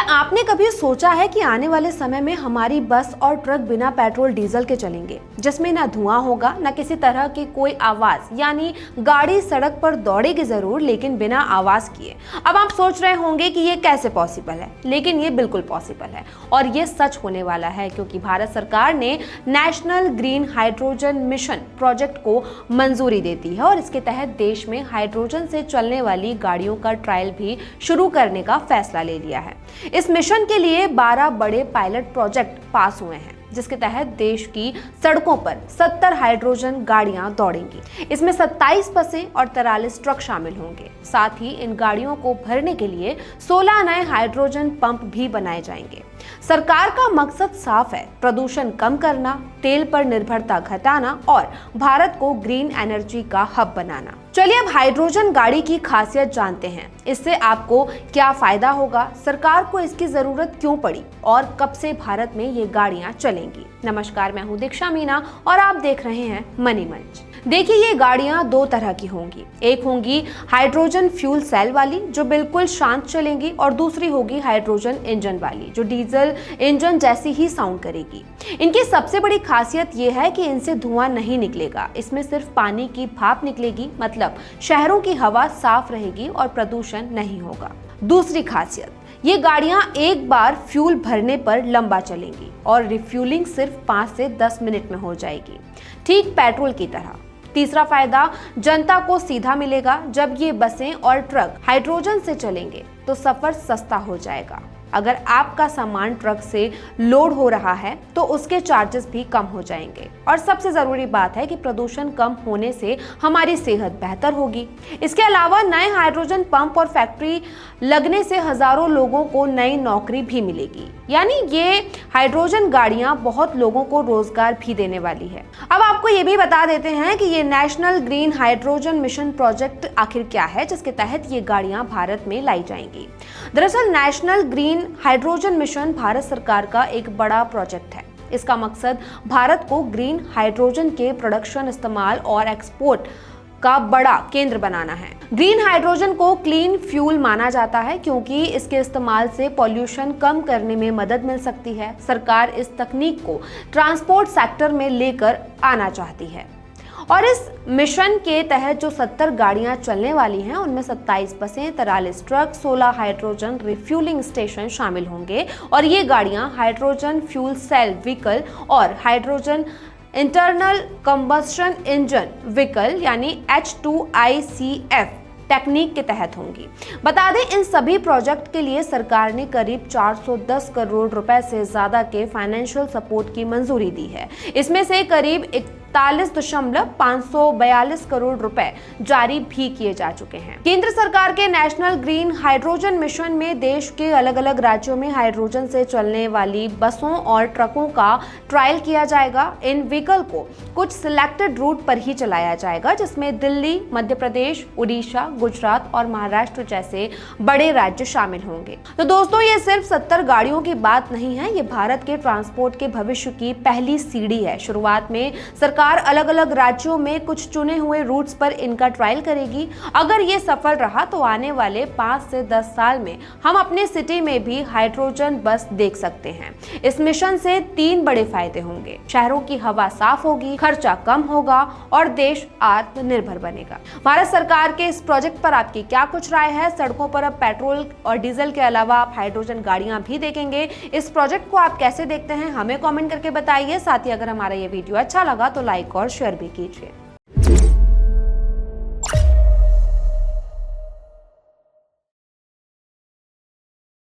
आपने कभी सोचा है कि आने वाले समय में हमारी बस और ट्रक बिना पेट्रोल डीजल के चलेंगे, जिसमें ना धुआं होगा, ना किसी तरह की कोई आवाज, यानी गाड़ी सड़क पर दौड़ेगी जरूर लेकिन बिना आवाज किए। अब आप सोच रहे होंगे कि ये कैसे पॉसिबल है, लेकिन ये बिल्कुल पॉसिबल है और ये सच होने वाला है, क्योंकि भारत सरकार ने national green hydrogen mission project को मंजूरी देती है और इसके तहत देश में हाइड्रोजन से चलने वाली गाड़ियों का ट्रायल भी शुरू करने का फैसला ले लिया है। इस मिशन के लिए 12 बड़े पायलट प्रोजेक्ट पास हुए हैं, जिसके तहत देश की सड़कों पर 70 हाइड्रोजन गाड़ियां दौड़ेंगी। इसमें 27 बसें और 43 ट्रक शामिल होंगे। साथ ही इन गाड़ियों को भरने के लिए 16 नए हाइड्रोजन पंप भी बनाए जाएंगे। सरकार का मकसद साफ है, प्रदूषण कम करना, तेल पर निर्भरता घटाना और भारत को ग्रीन एनर्जी का हब बनाना। चलिए अब हाइड्रोजन गाड़ी की खासियत जानते हैं। इससे आपको क्या फायदा होगा, सरकार को इसकी जरूरत क्यों पड़ी और कब से भारत में ये गाड़ियां चलेंगी। नमस्कार, मैं हूं दीक्षा मीना और आप देख रहे हैं मनी मंच। देखिए, ये गाड़ियां दो तरह की होंगी। एक होंगी हाइड्रोजन फ्यूल सेल वाली जो बिल्कुल शांत चलेंगी और दूसरी होगी हाइड्रोजन इंजन वाली जो डीजल इंजन जैसी ही साउंड करेगी। इनकी सबसे बड़ी खासियत ये है कि इनसे धुआं नहीं निकलेगा, इसमें सिर्फ पानी की भाप निकलेगी, मतलब शहरों की हवा साफ रहेगी और प्रदूषण नहीं होगा। दूसरी खासियत, ये गाड़ियां एक बार फ्यूल भरने पर लंबा चलेंगी और रिफ्यूलिंग सिर्फ 5 से 10 मिनट में हो जाएगी, ठीक पेट्रोल की तरह। तीसरा फायदा जनता को सीधा मिलेगा। जब ये बसें और ट्रक हाइड्रोजन से चलेंगे तो सफर सस्ता हो जाएगा। अगर आपका सामान ट्रक से लोड हो रहा है तो उसके चार्जेस भी कम हो जाएंगे। और सबसे जरूरी बात है कि प्रदूषण कम होने से हमारी सेहत बेहतर होगी। इसके अलावा नए हाइड्रोजन पंप और फैक्ट्री लगने से हजारों लोगों को नई नौकरी भी मिलेगी। यानी ये हाइड्रोजन गाड़ियां बहुत लोगों को रोजगार भी देने वाली है। अब आपको ये भी बता देते हैं कि ये national green hydrogen mission project आखिर क्या है, जिसके तहत ये गाड़ियां भारत में लाई जाएंगी। दरअसल national green hydrogen mission Bharat सरकार का एक बड़ा प्रोजेक्ट है। इसका मकसद भारत को ग्रीन हाइड्रोजन के प्रोडक्शन, इस्तेमाल और एक्सपोर्ट का बड़ा केंद्र बनाना है। ग्रीन हाइड्रोजन को क्लीन फ्यूल माना जाता है क्योंकि इसके इस्तेमाल से पॉल्यूशन कम करने में मदद मिल सकती है। सरकार इस तकनीक को ट्रांसपोर्ट सेक्टर में लेकर आना चाहती है और इस मिशन के तहत जो 70 गाड़ियां चलने वाली हैं उनमें 27 बसें, 43 ट्रक, 16 हाइड्रोजन रिफ्यूलिंग स्टेशन शामिल होंगे और ये गाड़ियां हाइड्रोजन फ्यूल सेल व्हीकल और hydrogen internal combustion engine vehicle यानी H2ICF टेक्निक के तहत होंगी। बता दें, इन सभी प्रोजेक्ट के लिए सरकार ने करीब 410 करोड़ रुपए से ज्यादा के फाइनेंशियल सपोर्ट की मंजूरी दी है। इसमें से करीब 41.542 करोड़ रुपए जारी भी किए जा चुके हैं। केंद्र सरकार के नेशनल ग्रीन हाइड्रोजन मिशन में देश के अलग अलग राज्यों में हाइड्रोजन से चलने वाली बसों और ट्रकों का ट्रायल किया जाएगा। इन व्हीकल को कुछ सिलेक्टेड रूट पर ही चलाया जाएगा, जिसमें दिल्ली, मध्य प्रदेश, उड़ीसा, गुजरात और महाराष्ट्र जैसे बड़े राज्य शामिल होंगे। तो दोस्तों, ये सिर्फ 70 गाड़ियों की बात नहीं है, ये भारत के ट्रांसपोर्ट के भविष्य की पहली सीढ़ी है। शुरुआत में सरकार अलग अलग राज्यों में कुछ चुने हुए रूट्स पर इनका ट्रायल करेगी। अगर ये सफल रहा तो आने वाले 5 से 10 साल में हम अपने सिटी में भी हाइड्रोजन बस देख सकते हैं। इस मिशन से 3 बड़े फायदे होंगे। शहरों की हवा साफ होगी, खर्चा कम होगा और देश आत्मनिर्भर बनेगा। भारत सरकार के इस प्रोजेक्ट पर आपकी क्या कुछ राय है? सड़कों पर अब पेट्रोल और डीजल के अलावा आप हाइड्रोजन गाड़ियां भी देखेंगे। इस प्रोजेक्ट को आप कैसे देखते हैं, हमें कमेंट करके बताइए। साथ ही अगर हमारा ये वीडियो अच्छा लगा तो लाइक और शेयर भी कीजिए।